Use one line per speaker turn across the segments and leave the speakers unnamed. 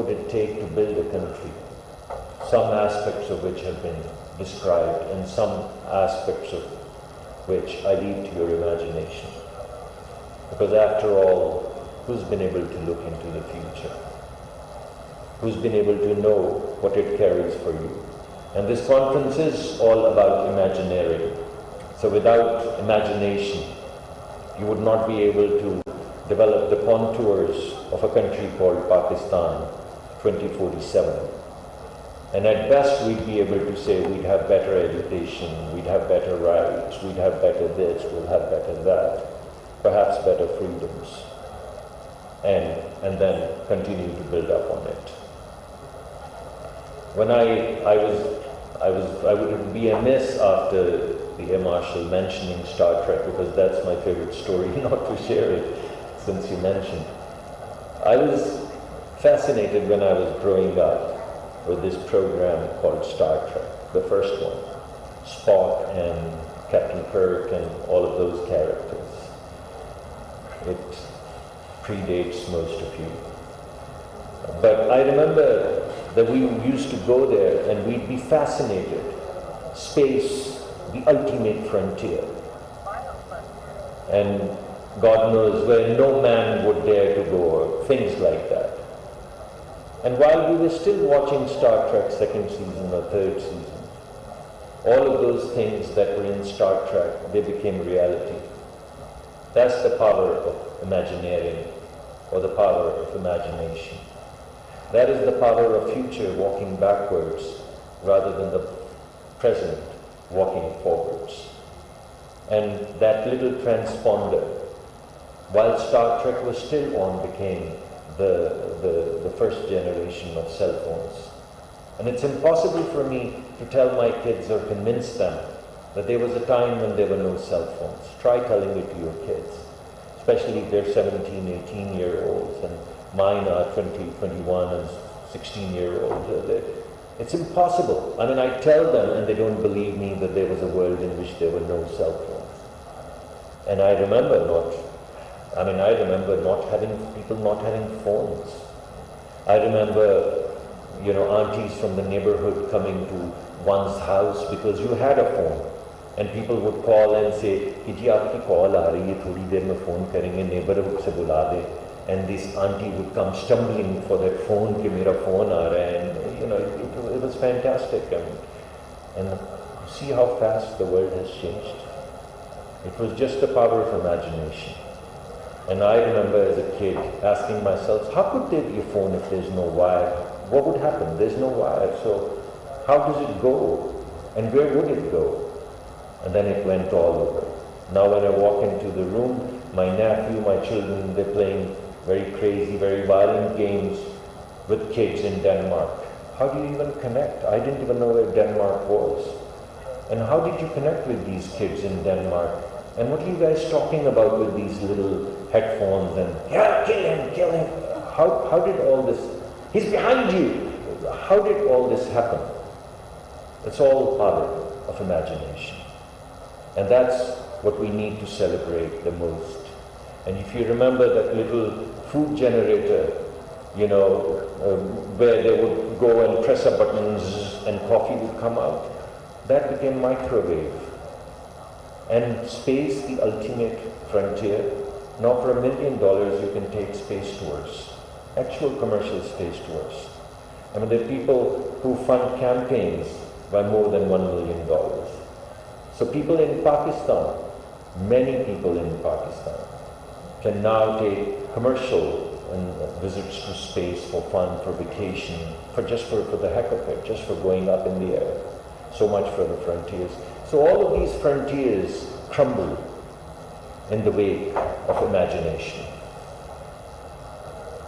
would it take to build a country, some aspects of which have been described and some aspects of which I leave to your imagination. Because after all, who's been able to look into the future? Who's been able to know what it carries for you? And this conference is all about imagineering. So without imagination, you would not be able to develop the contours of a country called Pakistan 2047. And at best, we'd be able to say we'd have better education, we'd have better rights, we'd have better this, we'll have better that, perhaps better freedoms, and then continue to build up on it. When I would be amiss after the Air Marshal mentioning Star Trek, because that's my favorite story, not to share it since you mentioned. I was fascinated when I was growing up with this program called Star Trek, the first one, Spock and Captain Kirk and all of those characters. It predates most of you. But I remember that we used to go there and we'd be fascinated. Space, the ultimate frontier. And God knows where no man would dare to go, or things like that. And while we were still watching Star Trek second season or third season, all of those things that were in Star Trek, they became reality. That's the power of Imagineering, or the power of imagination. That is the power of future walking backwards rather than the present walking forwards. And that little transponder, while Star Trek was still on, became the first generation of cell phones. And it's impossible for me to tell my kids or convince them that there was a time when there were no cell phones. Try telling it to your kids, especially if they're 17, 18-year-olds, and mine are 20, 21, and 16-year-olds. It's impossible. I mean, I tell them and they don't believe me that there was a world in which there were no cell phones. And I remember people not having phones. I remember, aunties from the neighborhood coming to one's house because you had a phone. And people would call and say, "Ji, aapki call aa rahi hai, thodi der mein phone karenge, neighborhood se bula de." And this auntie would come stumbling for that phone, ki mera phone aa raha hai. And it was fantastic. And see how fast the world has changed. It was just the power of imagination. And I remember as a kid asking myself, how could there be a phone if there's no wire? What would happen? There's no wire, so how does it go? And where would it go? And then it went all over. Now when I walk into the room, my nephew, my children, they're playing very crazy, very violent games with kids in Denmark. How do you even connect? I didn't even know where Denmark was. And how did you connect with these kids in Denmark? And what are you guys talking about with these little headphones and, yeah, kill him. How did all this, he's behind you. How did all this happen? It's all power of imagination. And that's what we need to celebrate the most. And if you remember that little food generator, where they would go and press a button and coffee would come out, that became microwave. And space, the ultimate frontier. Now for $1 million you can take space tours, actual commercial space tours. I mean, there are people who fund campaigns by more than $1 million. So people in Pakistan, many people in Pakistan, can now take commercial and visits to space for fun, for vacation, for the heck of it, just for going up in the air. So much for the frontiers. So all of these frontiers crumble in the wake of imagination.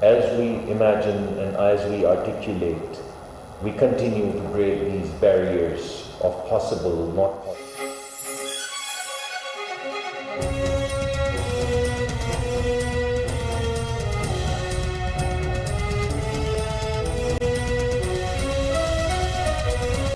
As we imagine and as we articulate, we continue to break these barriers of possible, not possible.